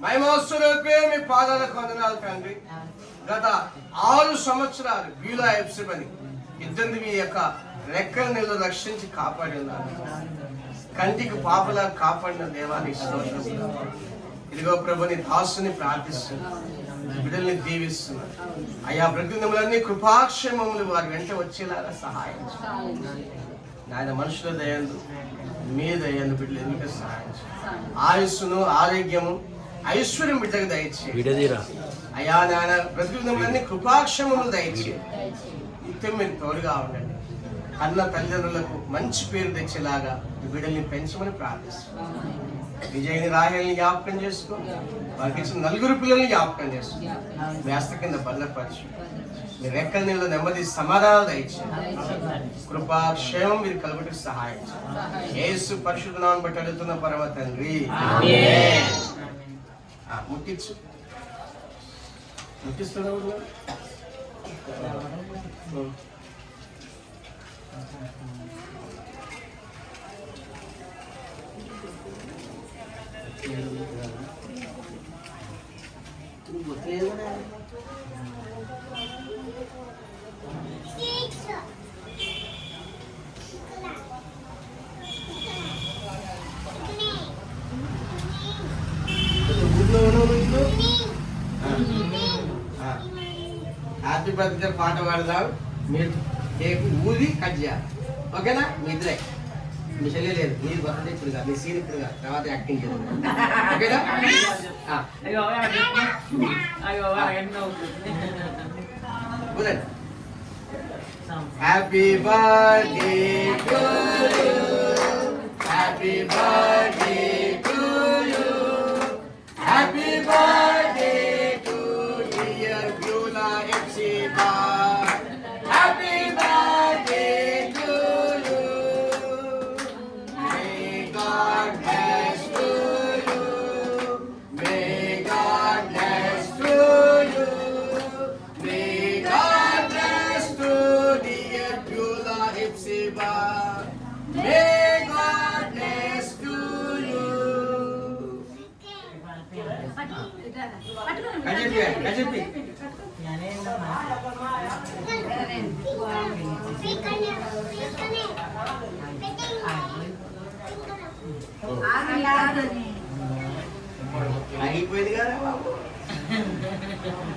మహిమోత్సవే మీ పాదాలకు వందనాలు తండ్రి. గత 6 సంవత్సరాలు బీలా ఎఫ్సి అని ఇద్దరిని మీ యొక్క రెక్కల నీళ్ళు రక్షించి కాపాడి ఉన్నారు. కంటికి పాపలా కాపాడిన దేవానికి స్తోత్రం. ఇదిగో ప్రభు నీ దాసుని ప్రార్థిస్తున్నా, బిడ్డల్ని దీవిస్తున్నా. అయా ప్రతిదినములన్నీ కృపాక్షేమములు వారి వెంట వచ్చేలాగా సహాయం ఆయన. మనుషుల దయందు మీ దయందు బిడ్డలు ఎందుకు సహాయం. ఆయుస్సును ఆరోగ్యము ఐశ్వర్యం బిడ్డకు దయచేయండి అయా. నాయన ప్రతిదినములన్నీ కృపాక్షేమములు దయచేయండి. నిత్యం మీరు తోడుగా ఉండండి. కన్న తల్లిదండ్రులకు మంచి పేరు తెచ్చేలాగా బిడ్డల్ని పెంచమని ప్రార్థిస్తున్నాను. విజయ్ని రాహేల్ని జ్ఞాపకం చేసుకో. వారికి ఇచ్చిన 4 పిల్లల్ని జ్ఞాపకం చేసుకో. మీ హస్త కింద భద్రపరచు. మీ రెక్కల నీళ్ళు నెమ్మది సమాధానాలు దయచేయండి. కృపాక్షేమం మీరు కలుగుటకు సహాయం చేయండి. యేసు పరిశుద్ధ నామమున బట్టి అడుగుతున్న పరమ తండ్రి. ముట్టించు. ముట్టిస్తున్నావు. హ్యాపీ బర్త్డే పాట పాడదాం. మీరు కేక్ ఊది కట్ చేయాలి. ఓకేనా? మీ ఇద్దరే. మీ చెల్లి లేదు. మీరు బర్త్డే ఇప్పుడు కాదు, మీ సీన్ ఇప్పుడు కాదు, తర్వాత యాక్టింగ్ చేయాలి. ఓకేనా? Happy birthday to you, happy birthday to you, happy birthday to dear Beulah ఎఫ్సి బార్. Happy birthday to you. May God bless to you, may God bless to you, may God bless to dear Beulah ఎఫ్సి బార్. May God bless to you. కజపి ఆగిపోయింది కదా బాబు.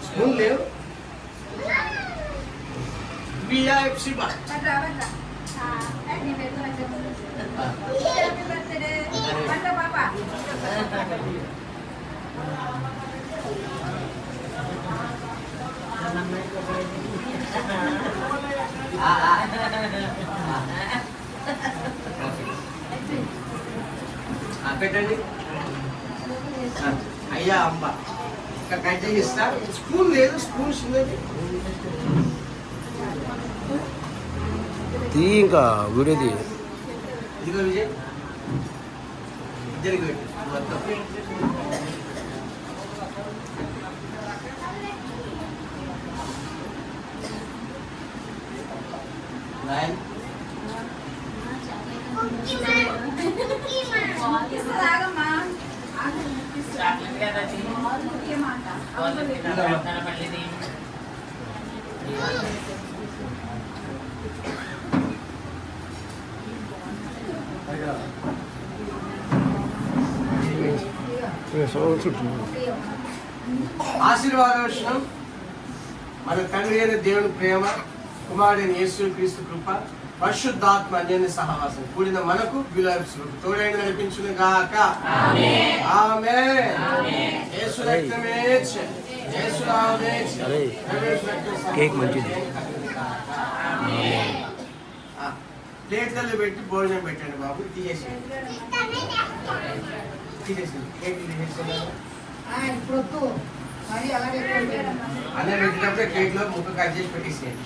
Spoon లేవు. బిఐఎఫ్సి బా పెట్టండి. అయ్యా అమ్మ ఇక్కడ కట్ చేయిస్తా. స్పూన్ లేదు, స్పూన్స్ లేదు. ఇంకా వీడియో తీ. ఇదిగో విజయ్, ఇద్దరికి పెట్టు మొత్తం. ఆశీర్వాదం మన తండ్రి అయిన దేవుని ప్రేమ, కుమారుడైన యేసు క్రీస్తు కృప, పరిశుద్ధాత్మ అన్యోన్య సహవాసం కూడిన మనకు తోడైన నడిపించును గాక. ఆమేన్. యేసు రక్తమే యేసు నామమే కేక్ మంచిది. ప్లేట్లలో పెట్టి భోజనం పెట్టండి బాబు. తీసేసి కేక్ అన్న పెట్టినప్పుడే కేక్ లో ముక్క కట్ చేసి పెట్టేసేయండి.